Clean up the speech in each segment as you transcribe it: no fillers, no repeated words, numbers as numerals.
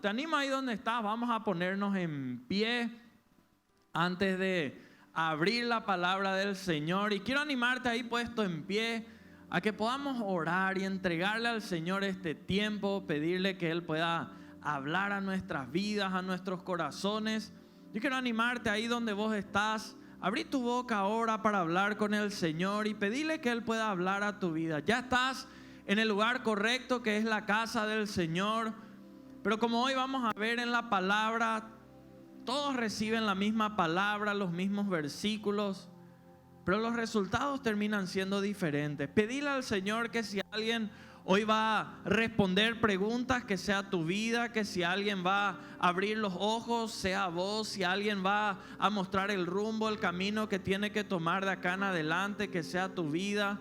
Te animo ahí donde estás, vamos a ponernos en pie antes de abrir la palabra del Señor. Y quiero animarte ahí puesto en pie a que podamos orar y entregarle al Señor este tiempo, pedirle que Él pueda hablar a nuestras vidas, a nuestros corazones. Yo quiero animarte ahí donde vos estás, abrí tu boca ahora para hablar con el Señor y pedirle que Él pueda hablar a tu vida. Ya estás en el lugar correcto, que es la casa del Señor. Pero como hoy vamos a ver en la palabra, todos reciben la misma palabra, los mismos versículos, pero los resultados terminan siendo diferentes. Pedile al Señor que si alguien hoy va a responder preguntas, que sea tu vida, que si alguien va a abrir los ojos, sea vos, si alguien va a mostrar el rumbo, el camino que tiene que tomar de acá en adelante, que sea tu vida.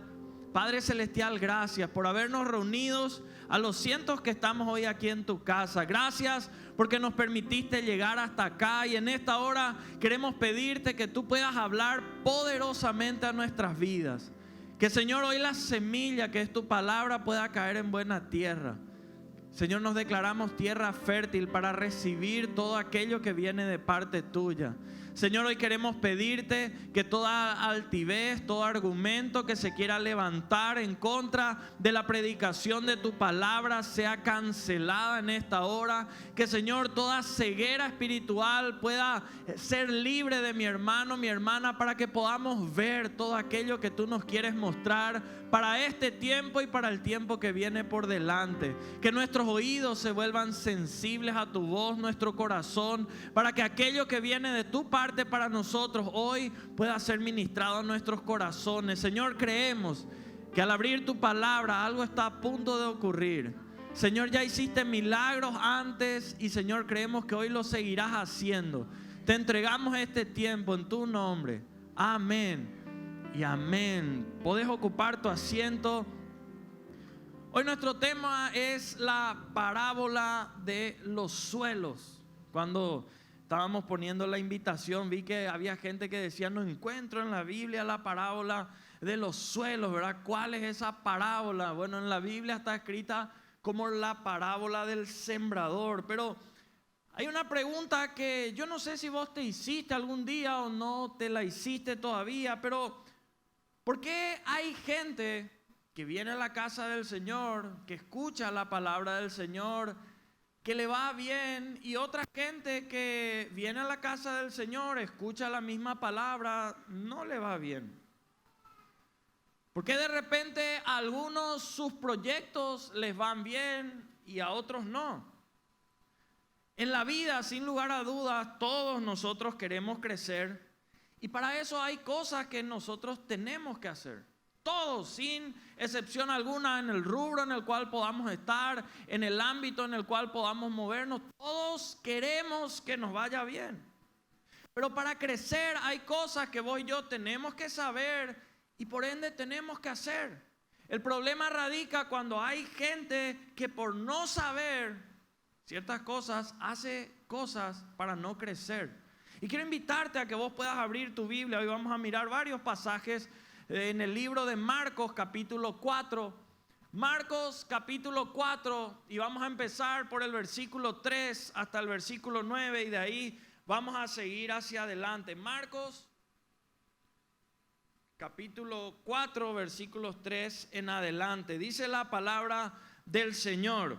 Padre Celestial, gracias por habernos reunidos a los cientos que estamos hoy aquí en tu casa. Gracias porque nos permitiste llegar hasta acá y en esta hora queremos pedirte que tú puedas hablar poderosamente a nuestras vidas. Que Señor, hoy la semilla que es tu palabra pueda caer en buena tierra. Señor, nos declaramos tierra fértil para recibir todo aquello que viene de parte tuya. Señor, hoy queremos pedirte que toda altivez, todo argumento que se quiera levantar en contra de la predicación de tu palabra sea cancelada en esta hora. Que Señor, toda ceguera espiritual pueda ser libre de mi hermano, mi hermana, para que podamos ver todo aquello que tú nos quieres mostrar para este tiempo y para el tiempo que viene por delante. Que nuestros oídos se vuelvan sensibles a tu voz, nuestro corazón, para que aquello que viene de tu parte para nosotros hoy pueda ser ministrado a nuestros corazones. Señor, creemos que al abrir tu palabra algo está a punto de ocurrir. Señor, ya hiciste milagros antes y Señor, creemos que hoy lo seguirás haciendo. Te entregamos este tiempo en tu nombre. Amén y amén. Podés ocupar tu asiento. Hoy nuestro tema es la parábola de los suelos. Cuando estábamos poniendo la invitación, vi que había gente que decía: no encuentro en la Biblia la parábola de los suelos, ¿verdad? ¿Cuál es esa parábola? Bueno, en la Biblia está escrita como la parábola del sembrador. Pero hay una pregunta que yo no sé si vos te hiciste algún día o no te la hiciste todavía, pero ¿por qué hay gente que viene a la casa del Señor, que escucha la palabra del Señor, que le va bien, y otra gente que viene a la casa del Señor, escucha la misma palabra, no le va bien? ¿Por qué de repente a algunos sus proyectos les van bien y a otros no? En la vida, sin lugar a dudas, todos nosotros queremos crecer y para eso hay cosas que nosotros tenemos que hacer. Todos, sin excepción alguna, en el rubro en el cual podamos estar, en el ámbito en el cual podamos movernos, todos queremos que nos vaya bien. Pero para crecer hay cosas que vos y yo tenemos que saber y por ende tenemos que hacer. El problema radica cuando hay gente que por no saber ciertas cosas hace cosas para no crecer. Y quiero invitarte a que vos puedas abrir tu Biblia. Hoy vamos a mirar varios pasajes en el libro de Marcos capítulo 4. Marcos capítulo 4 y vamos a empezar por el versículo 3 hasta el versículo 9 y de ahí vamos a seguir hacia adelante. Marcos capítulo 4 versículos 3 en adelante. Dice la palabra del Señor: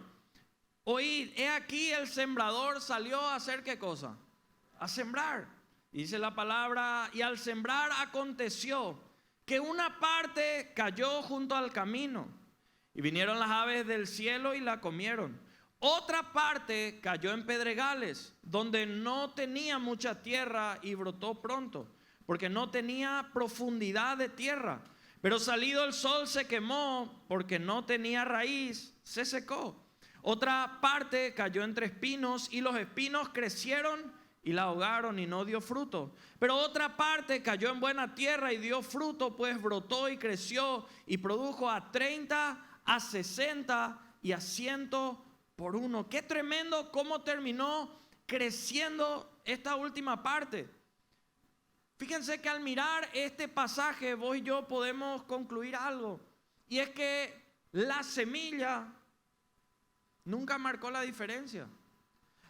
oíd, he aquí el sembrador salió a hacer ¿qué cosa? A sembrar. Dice la palabra: y al sembrar aconteció que una parte cayó junto al camino y vinieron las aves del cielo y la comieron. Otra parte cayó en pedregales donde no tenía mucha tierra y brotó pronto porque no tenía profundidad de tierra. Pero salido el sol se quemó porque no tenía raíz, se secó. Otra parte cayó entre espinos y los espinos crecieron y la ahogaron y no dio fruto. Pero otra parte cayó en buena tierra y dio fruto, pues brotó y creció y produjo a 30, a 60 y a 100 por uno. Qué tremendo cómo terminó creciendo esta última parte. Fíjense que al mirar este pasaje vos y yo podemos concluir algo, y es que la semilla nunca marcó la diferencia.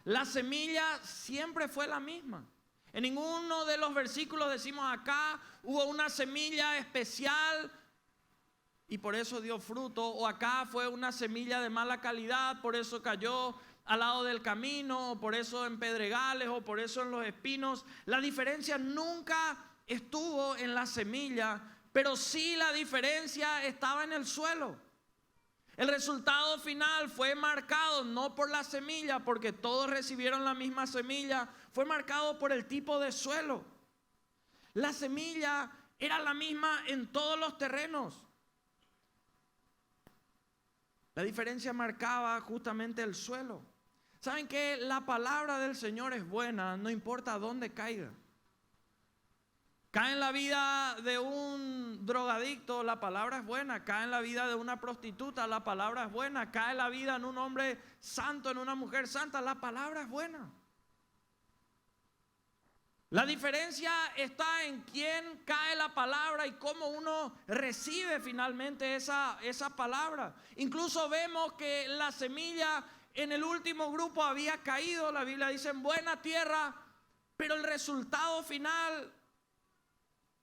La semilla siempre fue la misma. En ninguno de los versículos decimos acá hubo una semilla especial y por eso dio fruto, o acá fue una semilla de mala calidad, por eso cayó al lado del camino, o por eso en pedregales, o por eso en los espinos. La diferencia nunca estuvo en la semilla, pero sí la diferencia estaba en el suelo. El resultado final fue marcado no por la semilla, porque todos recibieron la misma semilla, fue marcado por el tipo de suelo. La semilla era la misma en todos los terrenos. La diferencia marcaba justamente el suelo. ¿Saben qué? La palabra del Señor es buena, no importa dónde caiga. Cae en la vida de un drogadicto, la palabra es buena. Cae en la vida de una prostituta, la palabra es buena. Cae en la vida en un hombre santo, en una mujer santa, la palabra es buena. La diferencia está en quién cae la palabra y cómo uno recibe finalmente esa palabra. Incluso vemos que la semilla en el último grupo había caído. La Biblia dice en buena tierra, pero el resultado final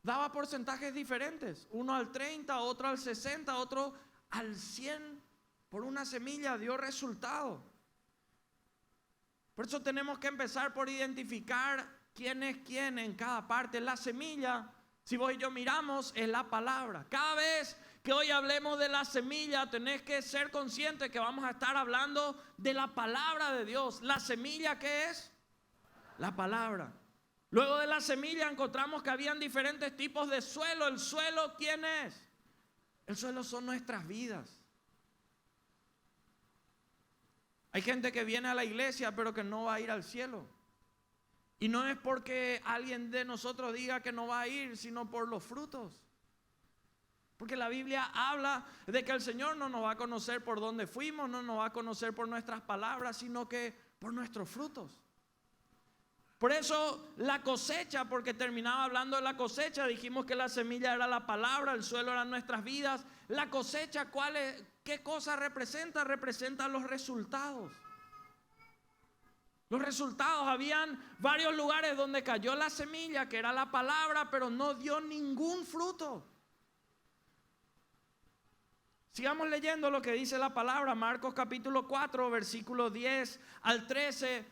daba porcentajes diferentes. Uno al 30, otro al 60, otro al 100. Por una semilla dio resultado. Por eso tenemos que empezar por identificar quién es quién en cada parte. La semilla, si vos y yo miramos, es la palabra. Cada vez que hoy hablemos de la semilla, tenés que ser consciente que vamos a estar hablando de la palabra de Dios. La semilla, ¿qué es? La palabra. Luego de la semilla encontramos que habían diferentes tipos de suelo. ¿El suelo quién es? El suelo son nuestras vidas. Hay gente que viene a la iglesia pero que no va a ir al cielo. Y no es porque alguien de nosotros diga que no va a ir, sino por los frutos. Porque la Biblia habla de que el Señor no nos va a conocer por dónde fuimos, no nos va a conocer por nuestras palabras, sino que por nuestros frutos. Por eso la cosecha, porque terminaba hablando de la cosecha, dijimos que la semilla era la palabra, el suelo eran nuestras vidas. La cosecha, ¿qué cosa representa? Representa los resultados. Los resultados, habían varios lugares donde cayó la semilla, que era la palabra, pero no dio ningún fruto. Sigamos leyendo lo que dice la palabra, Marcos capítulo 4, versículos 10 al 13.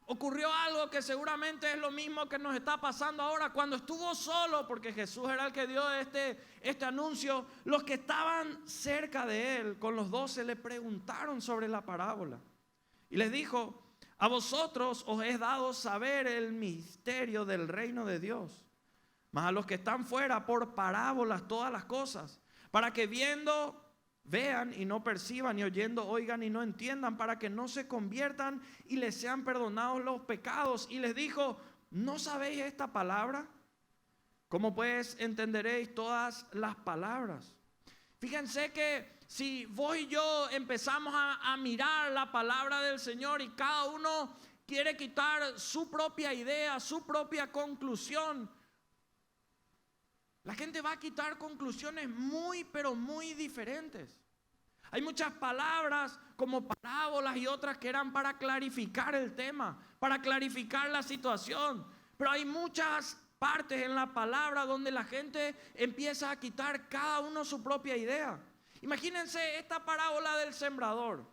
Ocurrió algo que seguramente es lo mismo que nos está pasando ahora. Cuando estuvo solo, porque Jesús era el que dio este anuncio, los que estaban cerca de él, con los 12, le preguntaron sobre la parábola. Y les dijo: a vosotros os he dado saber el misterio del reino de Dios, mas a los que están fuera por parábolas todas las cosas, para que viendo vean y no perciban, y oyendo oigan y no entiendan, para que no se conviertan y les sean perdonados los pecados. Y les dijo: ¿no sabéis esta palabra? ¿Cómo pues entenderéis todas las palabras? Fíjense que si vos y yo empezamos a mirar la palabra del Señor y cada uno quiere quitar su propia idea, su propia conclusión, la gente va a quitar conclusiones muy, pero muy diferentes. Hay muchas palabras como parábolas y otras que eran para clarificar el tema, para clarificar la situación. Pero hay muchas partes en la palabra donde la gente empieza a quitar cada uno su propia idea. Imagínense esta parábola del sembrador.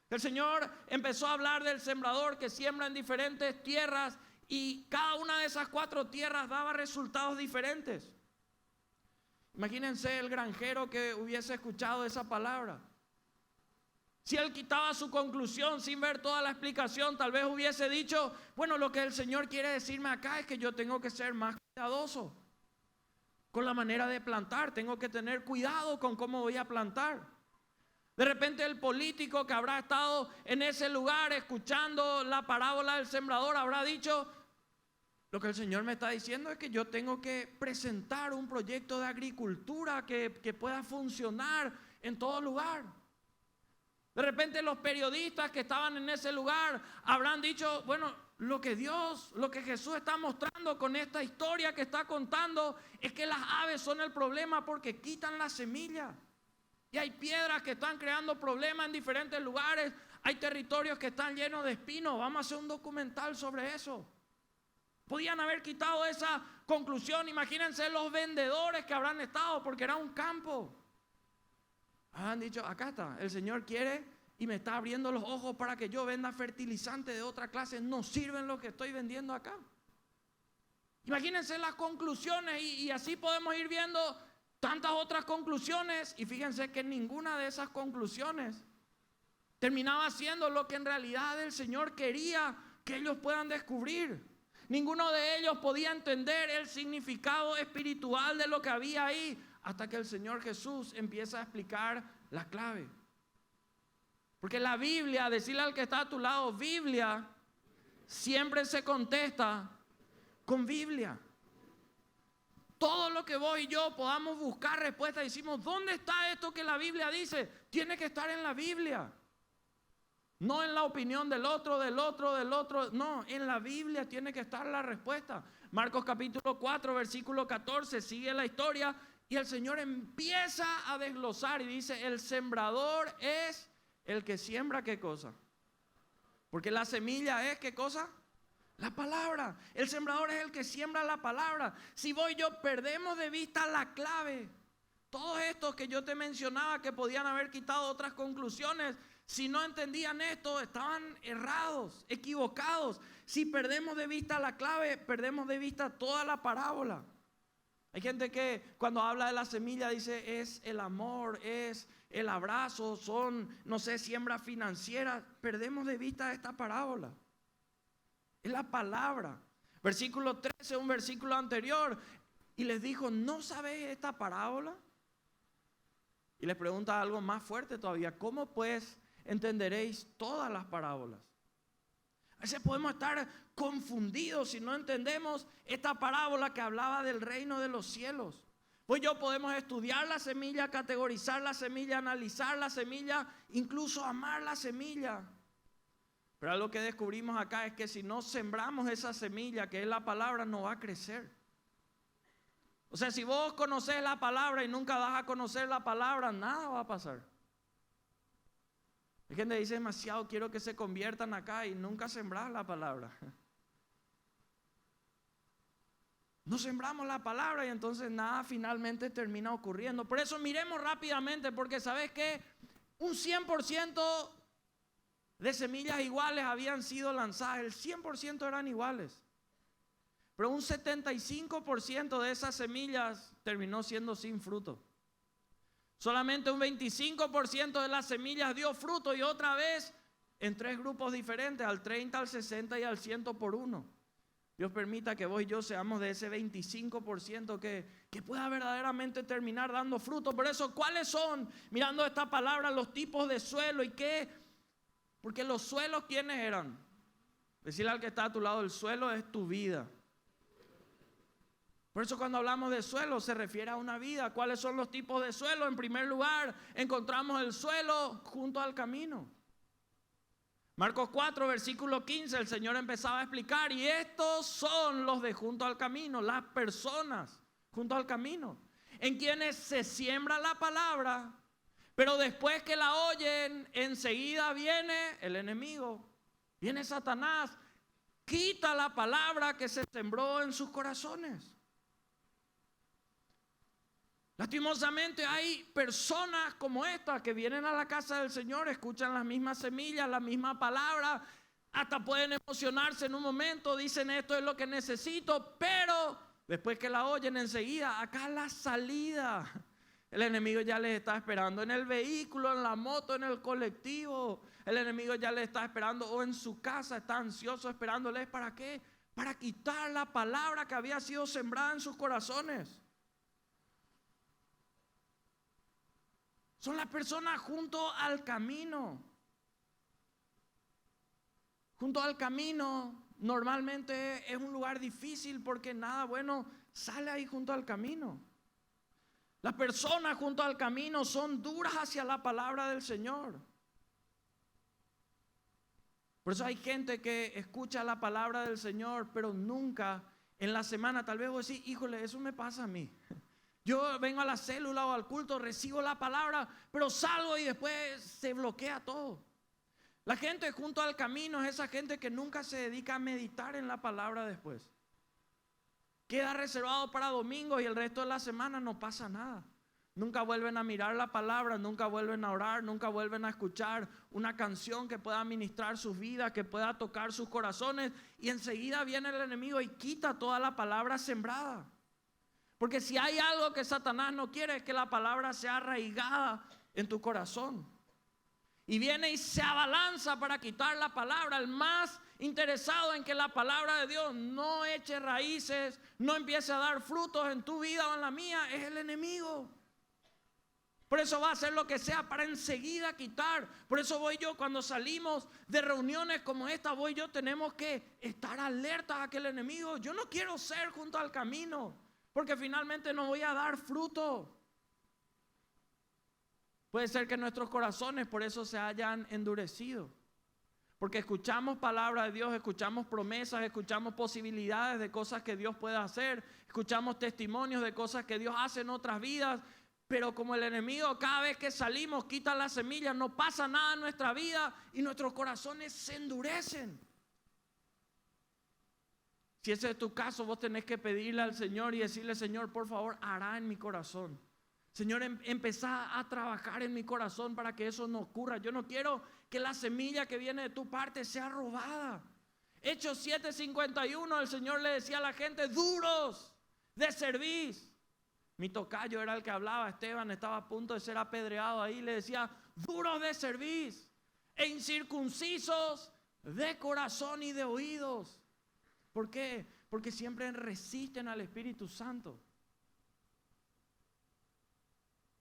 El Señor empezó a hablar del sembrador que siembra en diferentes tierras y cada una de esas 4 tierras daba resultados diferentes. Imagínense el granjero que hubiese escuchado esa palabra. Si él quitaba su conclusión sin ver toda la explicación, tal vez hubiese dicho: bueno, lo que el Señor quiere decirme acá es que yo tengo que ser más cuidadoso con la manera de plantar, tengo que tener cuidado con cómo voy a plantar. De repente el político que habrá estado en ese lugar escuchando la parábola del sembrador habrá dicho: lo que el Señor me está diciendo es que yo tengo que presentar un proyecto de agricultura que pueda funcionar en todo lugar. De repente los periodistas que estaban en ese lugar habrán dicho: bueno, lo que Jesús está mostrando con esta historia que está contando es que las aves son el problema porque quitan la semilla. Y hay piedras que están creando problemas en diferentes lugares. Hay territorios que están llenos de espinos. Vamos a hacer un documental sobre eso. Podían haber quitado esa conclusión. Imagínense los vendedores que habrán estado, porque era un campo. Han dicho, acá está, el Señor quiere y me está abriendo los ojos para que yo venda fertilizante de otra clase. No sirven lo que estoy vendiendo acá. Imagínense las conclusiones y así podemos ir viendo tantas otras conclusiones. Y fíjense que ninguna de esas conclusiones terminaba siendo lo que en realidad el Señor quería que ellos puedan descubrir. Ninguno de ellos podía entender el significado espiritual de lo que había ahí, hasta que el Señor Jesús empieza a explicar la clave. Porque la Biblia, decirle al que está a tu lado, Biblia, siempre se contesta con Biblia. Todo lo que vos y yo podamos buscar respuesta, decimos, ¿dónde está esto que la Biblia dice? Tiene que estar en la Biblia. No en la opinión del otro. No, en la Biblia tiene que estar la respuesta. Marcos capítulo 4, versículo 14, sigue la historia y el Señor empieza a desglosar y dice, el sembrador es el que siembra, ¿qué cosa? Porque la semilla es, ¿qué cosa? La palabra. El sembrador es el que siembra la palabra. Si vos y yo perdemos de vista la clave, todos estos que yo te mencionaba que podían haber quitado otras conclusiones, si no entendían esto, estaban errados, equivocados. Si perdemos de vista la clave, perdemos de vista toda la parábola. Hay gente que cuando habla de la semilla dice es el amor, es el abrazo, son, no sé, siembra financiera. Perdemos de vista esta parábola. Es la palabra. Versículo 13, un versículo anterior. Y les dijo, ¿no sabéis esta parábola? Y les pregunta algo más fuerte todavía. ¿Cómo pues entenderéis todas las parábolas? A veces podemos estar confundidos si no entendemos esta parábola que hablaba del reino de los cielos. Pues yo podemos estudiar la semilla, categorizar la semilla, analizar la semilla, incluso amar la semilla. Pero algo que descubrimos acá es que si no sembramos esa semilla que es la palabra, no va a crecer. O sea, si vos conocés la palabra y nunca vas a conocer la palabra, nada va a pasar. Hay gente que dice demasiado, quiero que se conviertan acá y nunca sembrar la palabra. No sembramos la palabra y entonces nada finalmente termina ocurriendo. Por eso miremos rápidamente, porque ¿sabes qué? Un 100% de semillas iguales habían sido lanzadas, el 100% eran iguales. Pero un 75% de esas semillas terminó siendo sin fruto. Solamente un 25% de las semillas dio fruto y otra vez en tres grupos diferentes, al 30, al 60 y al 100 por uno. Dios permita que vos y yo seamos de ese 25% que pueda verdaderamente terminar dando fruto. Por eso, ¿cuáles son, mirando esta palabra, los tipos de suelo y qué? Porque los suelos, ¿quiénes eran? Decirle al que está a tu lado, el suelo es tu vida. Por eso cuando hablamos de suelo se refiere a una vida. ¿Cuáles son los tipos de suelo? En primer lugar, encontramos el suelo junto al camino. Marcos 4, versículo 15, el Señor empezaba a explicar, y estos son los de junto al camino, las personas junto al camino, en quienes se siembra la palabra, pero después que la oyen, enseguida viene el enemigo, viene Satanás, quita la palabra que se sembró en sus corazones. Lastimosamente hay personas como estas que vienen a la casa del Señor, escuchan las mismas semillas, la misma palabra, hasta pueden emocionarse en un momento, dicen esto es lo que necesito, pero después que la oyen enseguida, acá la salida, el enemigo ya les está esperando en el vehículo, en la moto, en el colectivo, el enemigo ya les está esperando o en su casa, está ansioso esperándoles, ¿para qué? Para quitar la palabra que había sido sembrada en sus corazones. Son las personas junto al camino. Junto al camino normalmente es un lugar difícil porque nada bueno sale ahí junto al camino. Las personas junto al camino son duras hacia la palabra del Señor. Por eso hay gente que escucha la palabra del Señor, pero nunca en la semana, tal vez vos decís, híjole, eso me pasa a mí. Yo vengo a la célula o al culto, recibo la palabra, pero salgo y después se bloquea todo. La gente junto al camino es esa gente que nunca se dedica a meditar en la palabra después. Queda reservado para domingo y el resto de la semana no pasa nada. Nunca vuelven a mirar la palabra, nunca vuelven a orar, nunca vuelven a escuchar una canción que pueda ministrar sus vidas, que pueda tocar sus corazones. Y enseguida viene el enemigo y quita toda la palabra sembrada. Porque si hay algo que Satanás no quiere es que la palabra sea arraigada en tu corazón. Y viene y se abalanza para quitar la palabra. El más interesado en que la palabra de Dios no eche raíces, no empiece a dar frutos en tu vida o en la mía, es el enemigo. Por eso va a hacer lo que sea para enseguida quitar. Por eso voy yo, cuando salimos de reuniones como esta, tenemos que estar alertas a que el enemigo, yo no quiero ser junto al camino, porque finalmente no voy a dar fruto. Puede ser que nuestros corazones por eso se hayan endurecido. Porque escuchamos palabra de Dios, escuchamos promesas, escuchamos posibilidades de cosas que Dios puede hacer, escuchamos testimonios de cosas que Dios hace en otras vidas. Pero como el enemigo cada vez que salimos quita las semillas, no pasa nada en nuestra vida y nuestros corazones se endurecen. Si ese es tu caso, vos tenés que pedirle al Señor y decirle: Señor, por favor, hará en mi corazón. Señor, empezá a trabajar en mi corazón para que eso no ocurra. Yo no quiero que la semilla que viene de tu parte sea robada. Hechos 7:51, el Señor le decía a la gente: duros de cerviz. Mi tocayo era el que hablaba, Esteban estaba a punto de ser apedreado ahí, le decía: duros de cerviz e incircuncisos de corazón y de oídos. ¿Por qué? Porque siempre resisten al Espíritu Santo.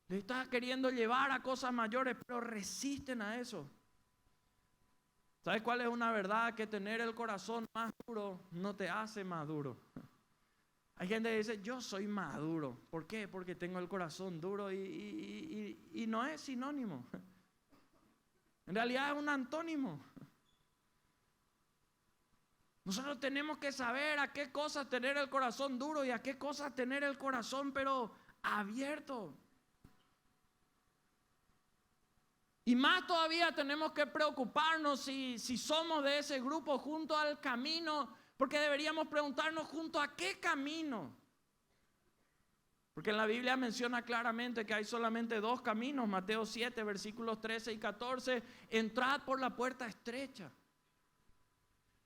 Le está queriendo llevar a cosas mayores, pero resisten a eso. ¿Sabes cuál es una verdad? Que tener el corazón más duro no te hace maduro. Hay gente que dice: yo soy maduro. ¿Por qué? Porque tengo el corazón duro y no es sinónimo. En realidad es un antónimo. Nosotros tenemos que saber a qué cosas tener el corazón duro y a qué cosas tener el corazón pero abierto. Y más todavía tenemos que preocuparnos si somos de ese grupo junto al camino. Porque deberíamos preguntarnos: ¿junto a qué camino? Porque en la Biblia menciona claramente que hay solamente dos caminos. Mateo 7, versículos 13 y 14. Entrad por la puerta estrecha.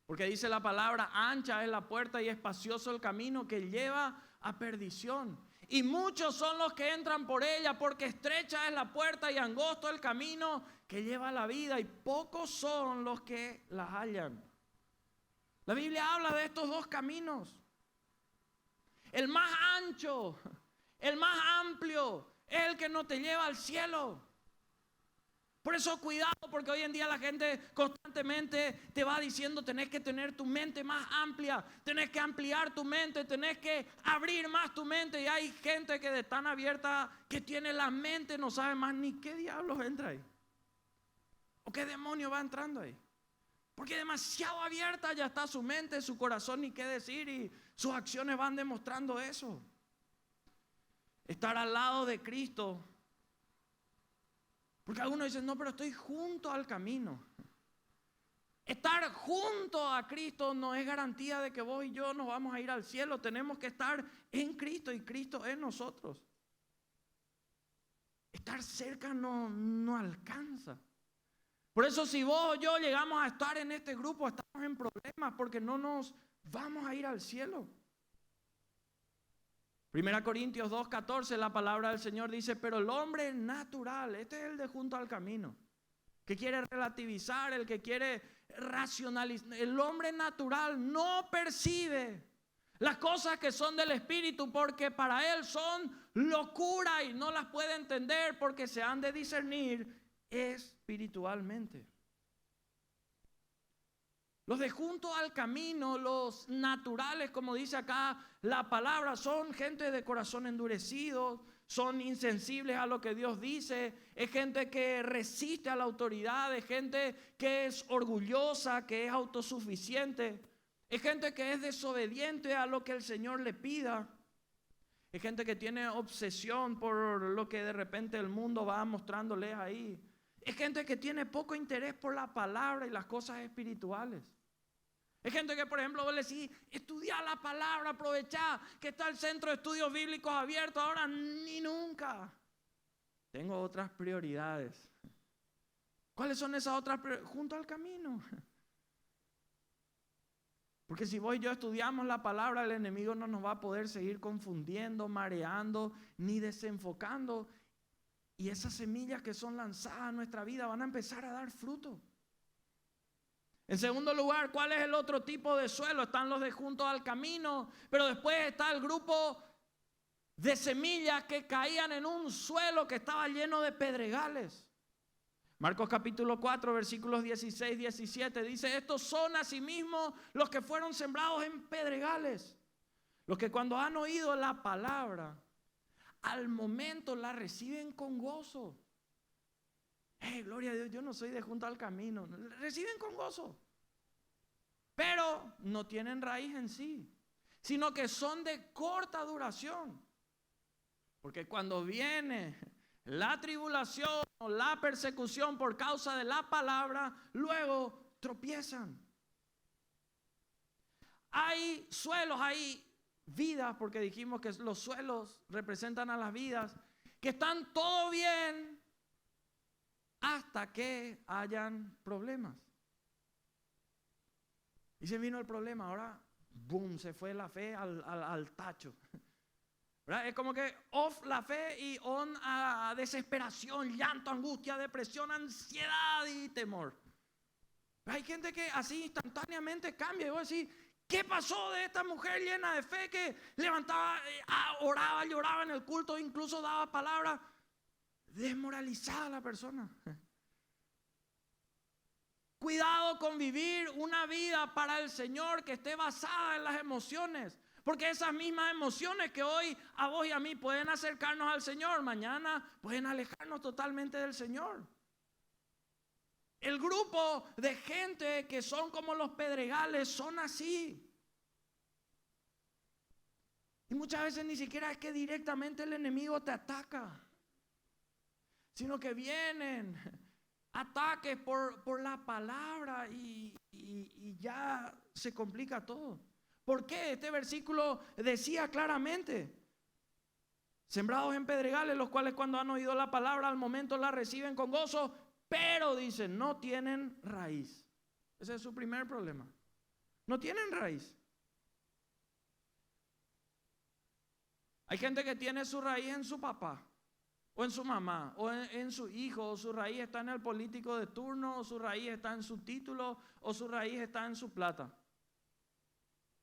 Porque dice la palabra: ancha es la puerta y espacioso el camino que lleva a perdición. Y muchos son los que entran por ella, porque estrecha es la puerta y angosto el camino que lleva a la vida. Y pocos son los que la hallan. La Biblia habla de estos dos caminos. El más ancho, el más amplio, es el que no te lleva al cielo. Por eso cuidado, porque hoy en día la gente constantemente te va diciendo: tenés que tener tu mente más amplia, tenés que ampliar tu mente, tenés que abrir más tu mente. Y hay gente que de tan abierta que tiene la mente no sabe más ni qué diablos entra ahí. O qué demonio va entrando ahí. Porque demasiado abierta ya está su mente, su corazón, ni qué decir, y sus acciones van demostrando eso. Estar al lado de Cristo. Porque algunos dicen: no, pero estoy junto al camino. Estar junto a Cristo no es garantía de que vos y yo nos vamos a ir al cielo. Tenemos que estar en Cristo y Cristo en nosotros. Estar cerca no alcanza. Por eso si vos o yo llegamos a estar en este grupo, estamos en problemas porque no nos vamos a ir al cielo. 1 Corintios 2:14, la palabra del Señor dice: pero el hombre natural, este es el de junto al camino, que quiere relativizar, el que quiere racionalizar. El hombre natural no percibe las cosas que son del Espíritu, porque para él son locura y no las puede entender, porque se han de discernir espiritualmente. Los de junto al camino, los naturales, como dice acá la palabra, son gente de corazón endurecido, son insensibles a lo que Dios dice, es gente que resiste a la autoridad, es gente que es orgullosa, que es autosuficiente, es gente que es desobediente a lo que el Señor le pida. Hay gente que tiene obsesión por lo que de repente el mundo va mostrándoles ahí. Es gente que tiene poco interés por la palabra y las cosas espirituales. Hay gente que, por ejemplo, vos le decís, estudiar la palabra, aprovechar que está el centro de estudios bíblicos abierto, ahora ni nunca. Tengo otras prioridades. ¿Cuáles son esas otras prioridades? Junto al camino. Porque si vos y yo estudiamos la palabra, el enemigo no nos va a poder seguir confundiendo, mareando, ni desenfocando. Y esas semillas que son lanzadas en nuestra vida van a empezar a dar fruto. En segundo lugar, ¿cuál es el otro tipo de suelo? Están los de junto al camino, pero después está el grupo de semillas que caían en un suelo que estaba lleno de pedregales. Marcos capítulo 4, versículos 16, 17 dice, estos son asimismo los que fueron sembrados en pedregales, los que cuando han oído la palabra, al momento la reciben con gozo. Gloria a Dios, yo no soy de junto al camino. Reciben con gozo. Pero no tienen raíz en sí, sino que son de corta duración. Porque cuando viene la tribulación o la persecución por causa de la palabra, luego tropiezan. Hay suelos, hay vidas, porque dijimos que los suelos representan a las vidas, que están todo bien hasta que hayan problemas. Y se vino el problema, ahora, boom, se fue la fe al tacho. ¿Verdad? Es como que off la fe y on a desesperación, llanto, angustia, depresión, ansiedad y temor. Pero hay gente que así instantáneamente cambia y vos decís, ¿qué pasó de esta mujer llena de fe que levantaba, oraba, lloraba en el culto, incluso daba palabras? Desmoralizada la persona. Cuidado con vivir una vida para el Señor que esté basada en las emociones. Porque esas mismas emociones que hoy a vos y a mí pueden acercarnos al Señor, mañana pueden alejarnos totalmente del Señor. El grupo de gente que son como los pedregales son así. Y muchas veces ni siquiera es que directamente el enemigo te ataca, sino que vienen ataques por la palabra y ya se complica todo. ¿Por qué? Este versículo decía claramente, sembrados en pedregales, los cuales cuando han oído la palabra al momento la reciben con gozo, pero dicen, no tienen raíz. Ese es su primer problema. No tienen raíz. Hay gente que tiene su raíz en su papá, o en su mamá, o en su hijo, o su raíz está en el político de turno, o su raíz está en su título, o su raíz está en su plata.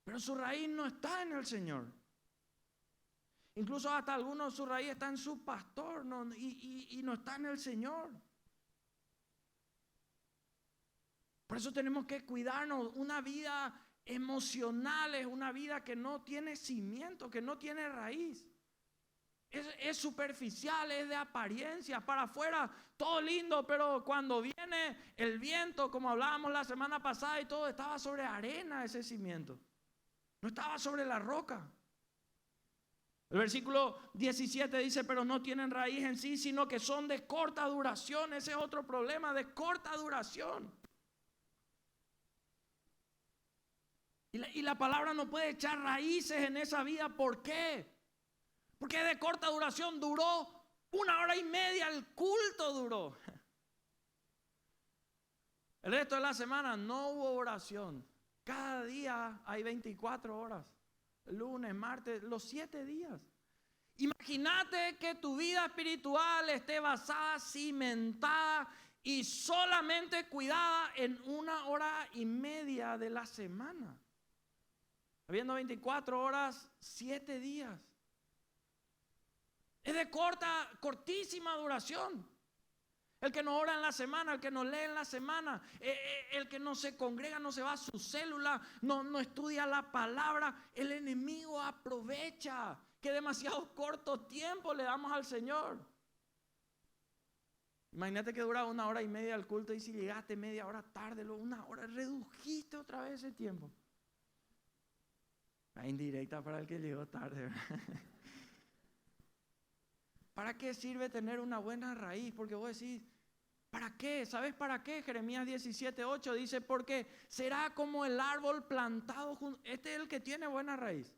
Pero su raíz no está en el Señor. Incluso hasta algunos su raíz está en su pastor y no está en el Señor. Por eso tenemos que cuidarnos. Una vida emocional es una vida que no tiene cimiento, que no tiene raíz. Es superficial, es de apariencia, para afuera todo lindo, pero cuando viene el viento, como hablábamos la semana pasada y todo, estaba sobre arena ese cimiento. No estaba sobre la roca. El versículo 17 dice, pero no tienen raíz en sí, sino que son de corta duración. Ese es otro problema, de corta duración. Y la palabra no puede echar raíces en esa vida. ¿Por qué? Porque de corta duración. Duró 1 hora y media, el culto duró. El resto de la semana no hubo oración. Cada día hay 24 horas. Lunes, martes, los 7 días. Imagínate que tu vida espiritual esté basada, cimentada y solamente cuidada en 1 hora y media de la semana. Habiendo 24 horas, 7 días. Es de cortísima duración. El que no ora en la semana, el que no lee en la semana, el que no se congrega, no se va a su célula, no estudia la palabra, el enemigo aprovecha que demasiado corto tiempo le damos al Señor. Imagínate que dura 1 hora y media el culto y si llegaste media hora tarde, luego 1 hora, redujiste otra vez ese tiempo. La indirecta para el que llegó tarde, ¿verdad? ¿para qué sirve tener una buena raíz? Porque vos decís, ¿para qué? ¿Sabes para qué? Jeremías 17:8 dice, porque será como el árbol plantado, este es el que tiene buena raíz.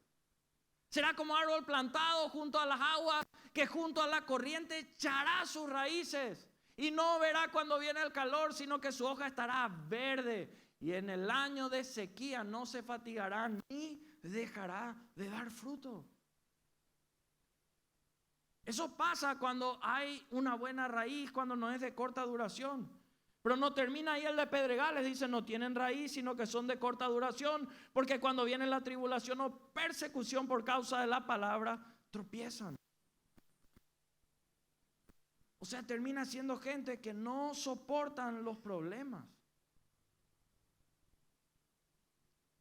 Será como árbol plantado junto a las aguas, que junto a la corriente echará sus raíces. Y no verá cuando viene el calor, sino que su hoja estará verde. Y en el año de sequía no se fatigará ni dejará de dar fruto. Eso pasa cuando hay una buena raíz, cuando no es de corta duración. Pero no termina ahí el de Pedregales, dice, no tienen raíz, sino que son de corta duración, porque cuando viene la tribulación o persecución por causa de la palabra, tropiezan. O sea, termina siendo gente que no soportan los problemas.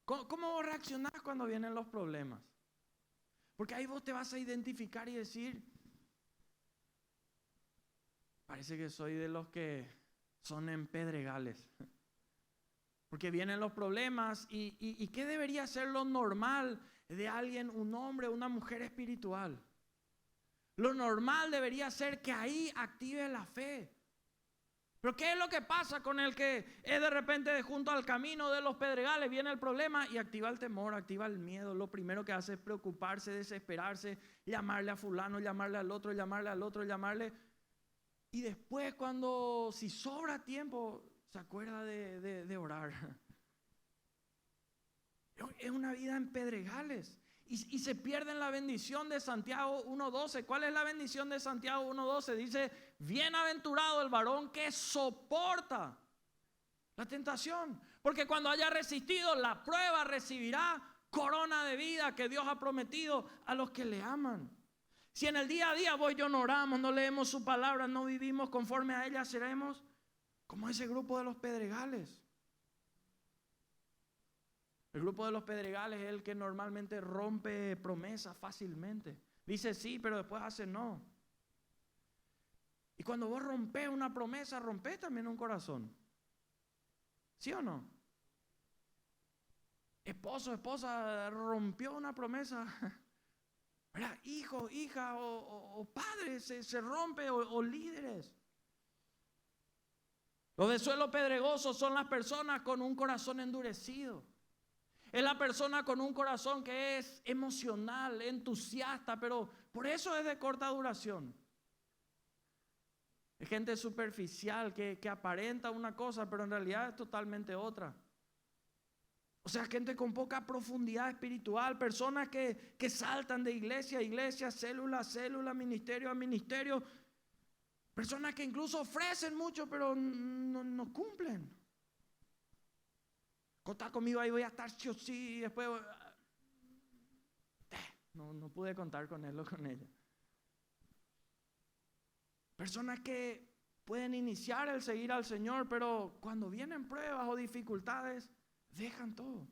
¿Cómo vos reaccionás cuando vienen los problemas? Porque ahí vos te vas a identificar y decir, parece que soy de los que son en Pedregales. Porque vienen los problemas y ¿qué debería ser lo normal de alguien, un hombre o una mujer espiritual? Lo normal debería ser que ahí active la fe. Pero ¿qué es lo que pasa con el que es de repente junto al camino de los Pedregales? Viene el problema y activa el temor, activa el miedo. Lo primero que hace es preocuparse, desesperarse, llamarle a fulano, llamarle al otro, llamarle al otro, llamarle. Y después cuando, si sobra tiempo, se acuerda de orar. Es una vida en Pedregales. Y se pierden la bendición de Santiago 1:12. ¿Cuál es la bendición de Santiago 1:12? Dice, bienaventurado el varón que soporta la tentación. Porque cuando haya resistido la prueba, recibirá corona de vida que Dios ha prometido a los que le aman. Si en el día a día vos y yo no oramos, no leemos su palabra, no vivimos conforme a ella, seremos como ese grupo de los Pedregales. El grupo de los Pedregales es el que normalmente rompe promesas fácilmente. Dice sí, pero después hace no. Y cuando vos rompés una promesa, rompés también un corazón. ¿Sí o no? Esposo, esposa, rompió una promesa. ¿Verdad? Hijo, hija o padres se rompe o líderes. Los de suelo pedregoso son las personas con un corazón endurecido. Es la persona con un corazón que es emocional, entusiasta, pero por eso es de corta duración. Es gente superficial que aparenta una cosa, pero en realidad es totalmente otra. O sea, gente con poca profundidad espiritual, personas que saltan de iglesia a iglesia, célula a célula, ministerio a ministerio. Personas que incluso ofrecen mucho, pero no cumplen. Contá conmigo, ahí voy a estar sí o sí, y después no pude contar con él o con ella. Personas que pueden iniciar el seguir al Señor, pero cuando vienen pruebas o dificultades, dejan todo.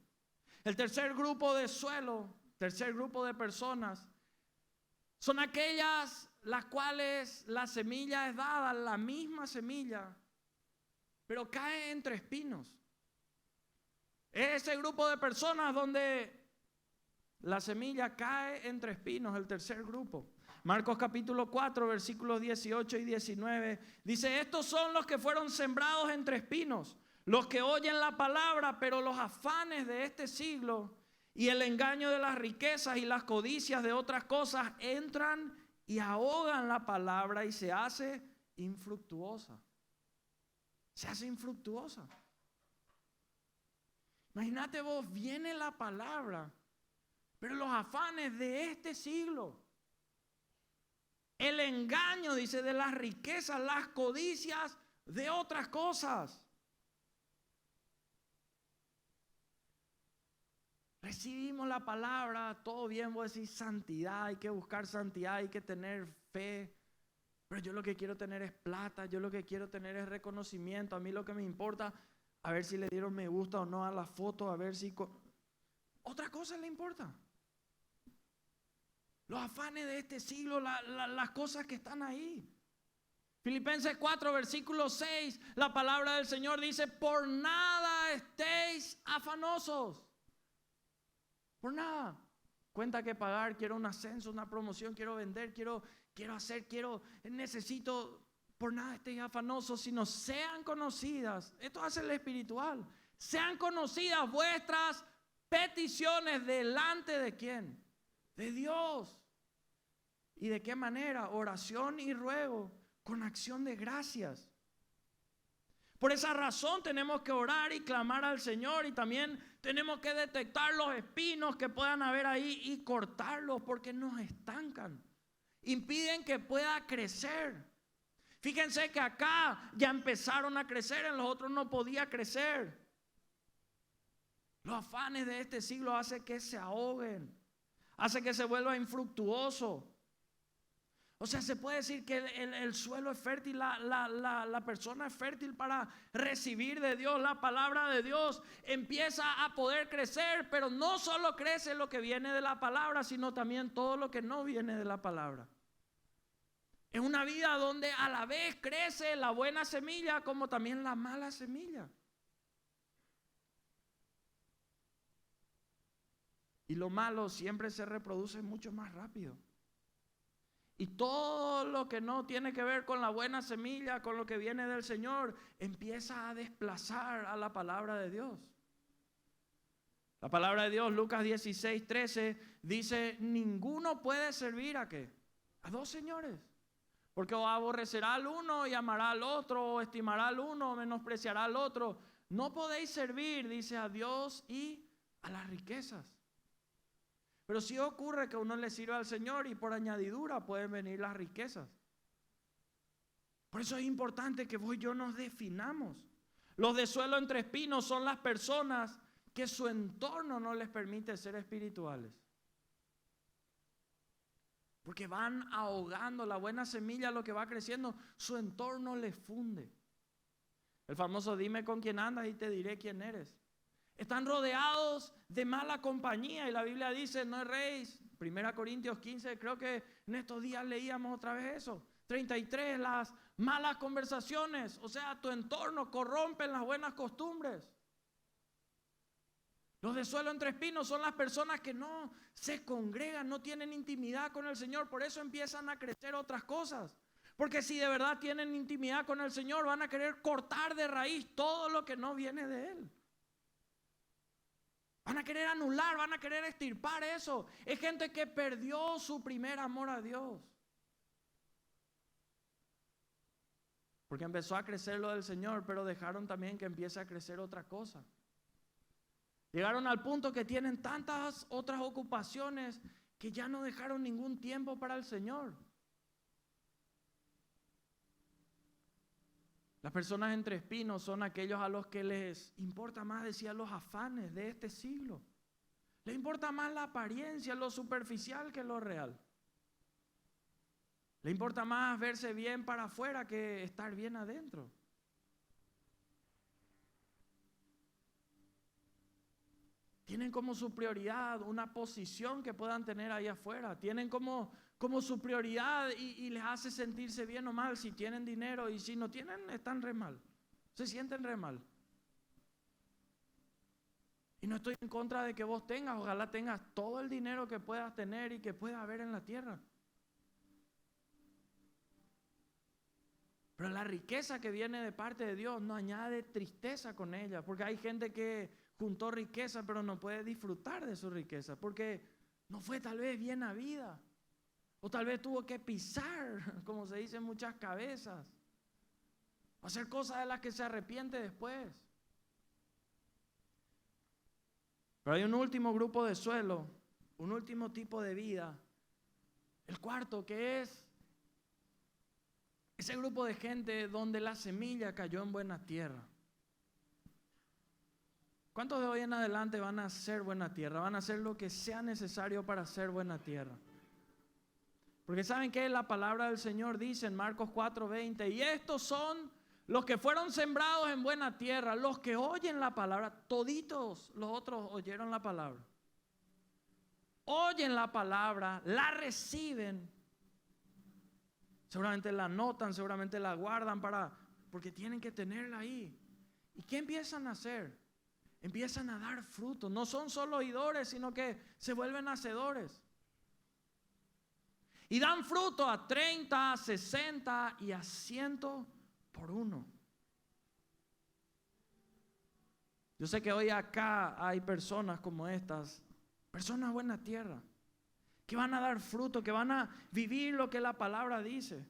El tercer grupo de suelo, tercer grupo de personas, son aquellas las cuales la semilla es dada, la misma semilla, pero cae entre espinos. Ese grupo de personas donde la semilla cae entre espinos, el tercer grupo. Marcos capítulo 4, versículos 18 y 19, dice, estos son los que fueron sembrados entre espinos, los que oyen la palabra, pero los afanes de este siglo y el engaño de las riquezas y las codicias de otras cosas entran y ahogan la palabra y se hace infructuosa. Se hace infructuosa. Imagínate vos, viene la palabra, pero los afanes de este siglo, el engaño, dice, de las riquezas, las codicias de otras cosas. Recibimos la palabra, todo bien, vos decís santidad, hay que buscar santidad, hay que tener fe. Pero yo lo que quiero tener es plata, yo lo que quiero tener es reconocimiento, a mí lo que me importa, a ver si le dieron me gusta o no a la foto, a ver si... Otra cosa le importa. Los afanes de este siglo, las cosas que están ahí. Filipenses 4, versículo 6, la palabra del Señor dice, por nada estéis afanosos. Por nada. Cuenta que pagar, quiero un ascenso, una promoción, quiero vender, quiero necesito, por nada estéis afanosos, sino sean conocidas. Esto hace el espiritual. Sean conocidas vuestras peticiones delante de ¿quién? De Dios. ¿Y de qué manera? Oración y ruego con acción de gracias. Por esa razón tenemos que orar y clamar al Señor, y también tenemos que detectar los espinos que puedan haber ahí y cortarlos, porque nos estancan, impiden que pueda crecer. Fíjense que acá ya empezaron a crecer, en los otros no podía crecer. Los afanes de este siglo hacen que se ahoguen, hace que se vuelva infructuoso. O sea, se puede decir que el suelo es fértil, la persona es fértil para recibir de Dios la palabra de Dios. Empieza a poder crecer, pero no solo crece lo que viene de la palabra, sino también todo lo que no viene de la palabra. Es una vida donde a la vez crece la buena semilla como también la mala semilla. Y lo malo siempre se reproduce mucho más rápido. Y todo lo que no tiene que ver con la buena semilla, con lo que viene del Señor, empieza a desplazar a la palabra de Dios. La palabra de Dios, Lucas 16:13, dice: ninguno puede servir ¿a qué? A dos señores. Porque o aborrecerá al uno y amará al otro, o estimará al uno, o menospreciará al otro. No podéis servir, dice, a Dios y a las riquezas. Pero sí ocurre que uno le sirve al Señor y por añadidura pueden venir las riquezas. Por eso es importante que vos y yo nos definamos. Los de suelo entre espinos son las personas que su entorno no les permite ser espirituales. Porque van ahogando la buena semilla, lo que va creciendo, su entorno les funde. El famoso dime con quién andas y te diré quién eres. Están rodeados de mala compañía y la Biblia dice: no erréis. 1 Corintios 15, creo que en estos días leíamos otra vez eso. 33, las malas conversaciones, o sea, tu entorno corrompen las buenas costumbres. Los de suelo entre espinos son las personas que no se congregan, no tienen intimidad con el Señor, por eso empiezan a crecer otras cosas. Porque si de verdad tienen intimidad con el Señor, van a querer cortar de raíz todo lo que no viene de Él. Van a querer anular, van a querer extirpar eso. Es gente que perdió su primer amor a Dios. Porque empezó a crecer lo del Señor, pero dejaron también que empiece a crecer otra cosa. Llegaron al punto que tienen tantas otras ocupaciones que ya no dejaron ningún tiempo para el Señor. Las personas entre espinos son aquellos a los que les importa más, decía, los afanes de este siglo. Les importa más la apariencia, lo superficial que lo real. Les importa más verse bien para afuera que estar bien adentro. Tienen como su prioridad una posición que puedan tener ahí afuera. Tienen como su prioridad y les hace sentirse bien o mal si tienen dinero, y si no tienen están re mal. Se sienten re mal. Y no estoy en contra de que vos tengas, ojalá tengas todo el dinero que puedas tener y que pueda haber en la tierra. Pero la riqueza que viene de parte de Dios no añade tristeza con ella, porque hay gente que juntó riqueza pero no puede disfrutar de su riqueza, porque no fue tal vez bien habida, o tal vez tuvo que pisar, como se dice, muchas cabezas, hacer cosas de las que se arrepiente después. Pero hay un último grupo de suelo, un último tipo de vida, el cuarto, que es ese grupo de gente donde la semilla cayó en buena tierra. ¿Cuántos de hoy en adelante van a ser buena tierra? Van a hacer lo que sea necesario para ser buena tierra. Porque ¿saben qué? La palabra del Señor dice en Marcos 4:20, y estos son los que fueron sembrados en buena tierra, los que oyen la palabra. Toditos los otros oyeron la palabra. Oyen la palabra, la reciben. Seguramente la anotan, seguramente la guardan porque tienen que tenerla ahí. ¿Y qué empiezan a hacer? Empiezan a dar fruto. No son solo oidores, sino que se vuelven hacedores. Y dan fruto a 30, a 60 y a 100 por uno. Yo sé que hoy acá hay personas como estas, personas buena tierra, que van a dar fruto, que van a vivir lo que la palabra dice.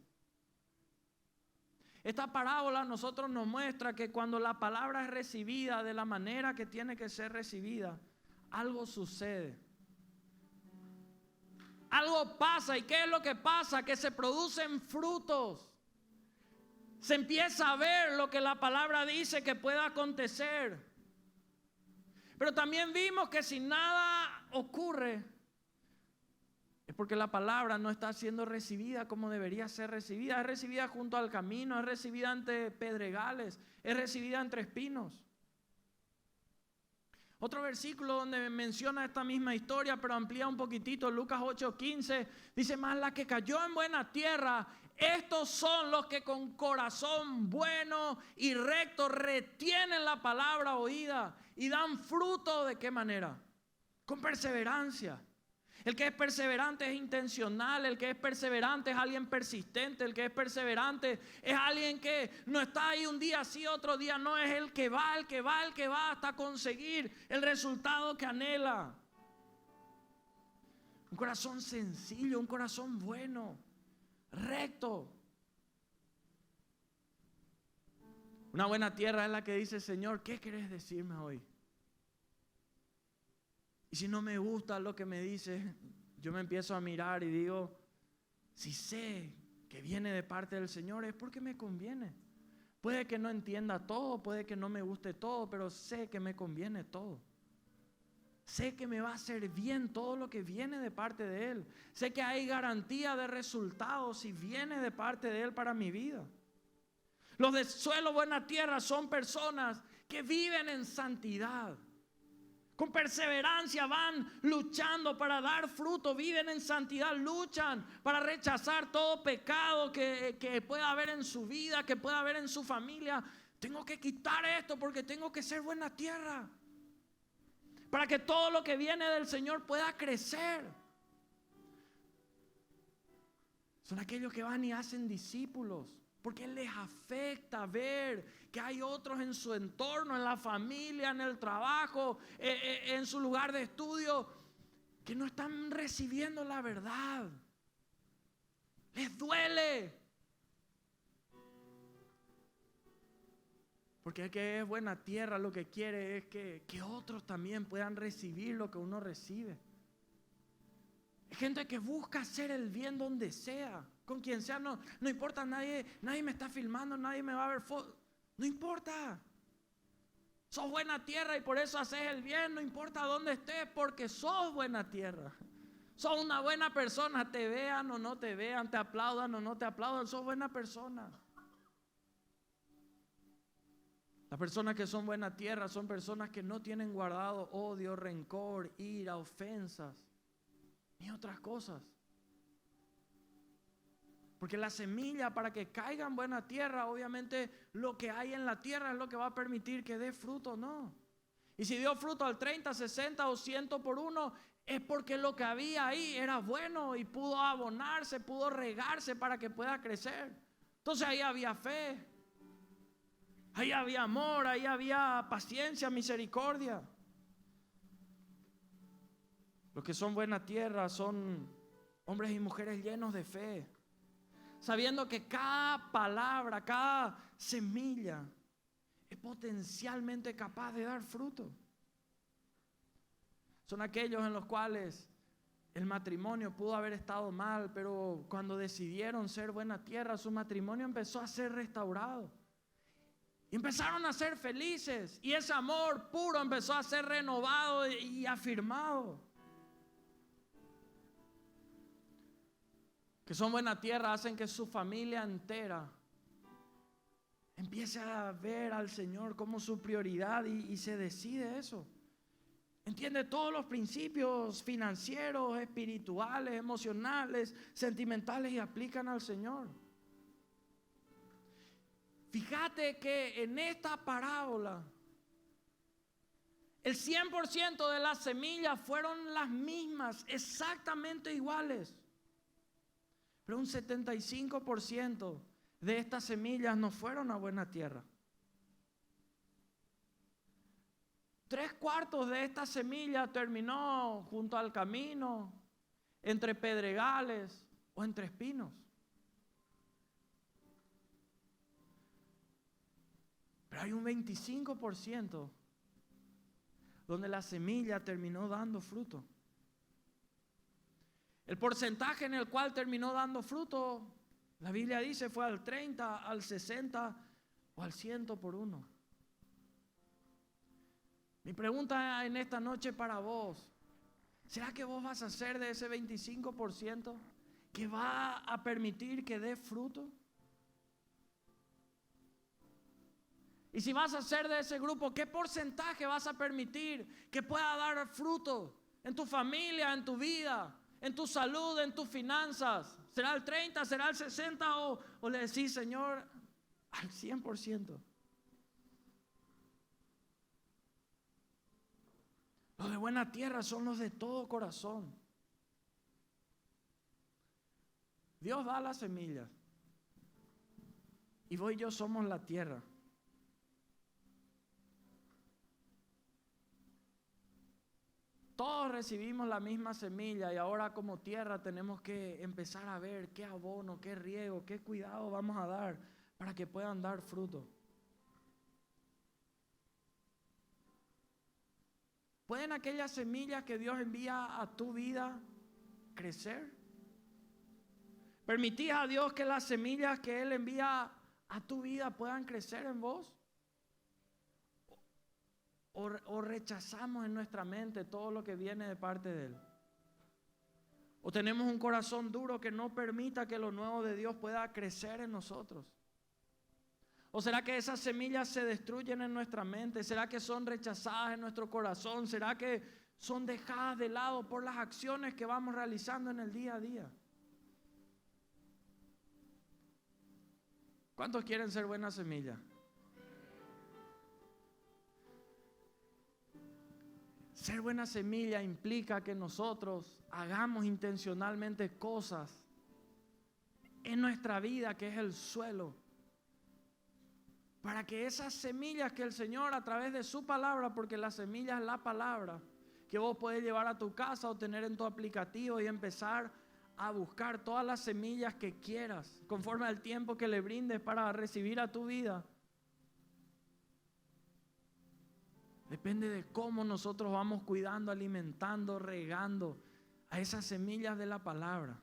Esta parábola a nosotros nos muestra que cuando la palabra es recibida de la manera que tiene que ser recibida, algo sucede. Algo pasa. ¿Y qué es lo que pasa? Que se producen frutos. Se empieza a ver lo que la palabra dice que pueda acontecer. Pero también vimos que si nada ocurre, es porque la palabra no está siendo recibida como debería ser recibida. Es recibida junto al camino, es recibida entre pedregales, es recibida entre espinos. Otro versículo donde menciona esta misma historia, pero amplía un poquitito, Lucas 8:15, dice: más la que cayó en buena tierra, estos son los que con corazón bueno y recto retienen la palabra oída y dan fruto. ¿De qué manera? Con perseverancia. El que es perseverante es intencional, el que es perseverante es alguien persistente, el que es perseverante es alguien que no está ahí un día sí, otro día no, es el que va hasta conseguir el resultado que anhela. Un corazón sencillo, un corazón bueno, recto. Una buena tierra es la que dice: Señor, ¿qué querés decirme hoy? Y si no me gusta lo que me dice, yo me empiezo a mirar y digo: si sé que viene de parte del Señor, es porque me conviene. Puede que no entienda todo, puede que no me guste todo, pero sé que me conviene todo. Sé que me va a hacer bien todo lo que viene de parte de Él. Sé que hay garantía de resultados si viene de parte de Él para mi vida. Los de suelo buena tierra son personas que viven en santidad. Con perseverancia van luchando para dar fruto, viven en santidad, luchan para rechazar todo pecado que pueda haber en su vida, que pueda haber en su familia. Tengo que quitar esto porque tengo que ser buena tierra, para que todo lo que viene del Señor pueda crecer. Son aquellos que van y hacen discípulos, porque les afecta ver que hay otros en su entorno, en la familia, en el trabajo, en su lugar de estudio, que no están recibiendo la verdad. Les duele. Porque el que es buena tierra lo que quiere es que otros también puedan recibir lo que uno recibe. Hay gente que busca hacer el bien donde sea, con quien sea, no importa, nadie me está filmando, nadie me va a ver fotos. No importa. Sos buena tierra y por eso haces el bien, no importa dónde estés, porque sos buena tierra. Sos una buena persona, te vean o no te vean, te aplaudan o no te aplaudan, sos buena persona. Las personas que son buena tierra son personas que no tienen guardado odio, rencor, ira, ofensas, ni otras cosas. Porque la semilla, para que caiga en buena tierra, obviamente lo que hay en la tierra es lo que va a permitir que dé fruto, ¿no? Y si dio fruto al 30, 60 o 100 por uno, es porque lo que había ahí era bueno y pudo abonarse, pudo regarse para que pueda crecer. Entonces ahí había fe, ahí había amor, ahí había paciencia, misericordia. Los que son buena tierra son hombres y mujeres llenos de fe, sabiendo que cada palabra, cada semilla es potencialmente capaz de dar fruto. Son aquellos en los cuales el matrimonio pudo haber estado mal, pero cuando decidieron ser buena tierra, su matrimonio empezó a ser restaurado. Y empezaron a ser felices. Y ese amor puro empezó a ser renovado y afirmado. Que son buena tierra hacen que su familia entera empiece a ver al Señor como su prioridad y se decide eso. Entiende todos los principios financieros, espirituales, emocionales, sentimentales y aplican al Señor. Fíjate que en esta parábola el 100% de las semillas fueron las mismas, exactamente iguales. Pero un 75% de estas semillas no fueron a buena tierra. 3/4 de esta semilla terminó junto al camino, entre pedregales o entre espinos. Pero hay un 25% donde la semilla terminó dando fruto. El porcentaje en el cual terminó dando fruto, la Biblia dice, fue al 30, al 60 o al 100 por uno. Mi pregunta en esta noche para vos, ¿será que vos vas a ser de ese 25% que va a permitir que dé fruto? Y si vas a ser de ese grupo, ¿qué porcentaje vas a permitir que pueda dar fruto en tu familia, en tu vida, en tu salud, en tus finanzas? ¿Será el 30, será el 60 o le decís, Señor, al 100%? Los de buena tierra son los de todo corazón. Dios da las semillas y vos y yo somos la tierra. Todos recibimos la misma semilla y ahora como tierra tenemos que empezar a ver qué abono, qué riego, qué cuidado vamos a dar para que puedan dar fruto. ¿Pueden aquellas semillas que Dios envía a tu vida crecer? ¿Permitís a Dios que las semillas que Él envía a tu vida puedan crecer en vos? ¿O rechazamos en nuestra mente todo lo que viene de parte de Él? ¿O tenemos un corazón duro que no permita que lo nuevo de Dios pueda crecer en nosotros? ¿O será que esas semillas se destruyen en nuestra mente? ¿Será que son rechazadas en nuestro corazón? ¿Será que son dejadas de lado por las acciones que vamos realizando en el día a día? ¿Cuántos quieren ser buena semilla? Ser buena semilla implica que nosotros hagamos intencionalmente cosas en nuestra vida, que es el suelo, para que esas semillas que el Señor a través de su palabra, porque la semilla es la palabra, que vos podés llevar a tu casa o tener en tu aplicativo y empezar a buscar todas las semillas que quieras, conforme al tiempo que le brindes para recibir a tu vida. Depende de cómo nosotros vamos cuidando, alimentando, regando a esas semillas de la palabra.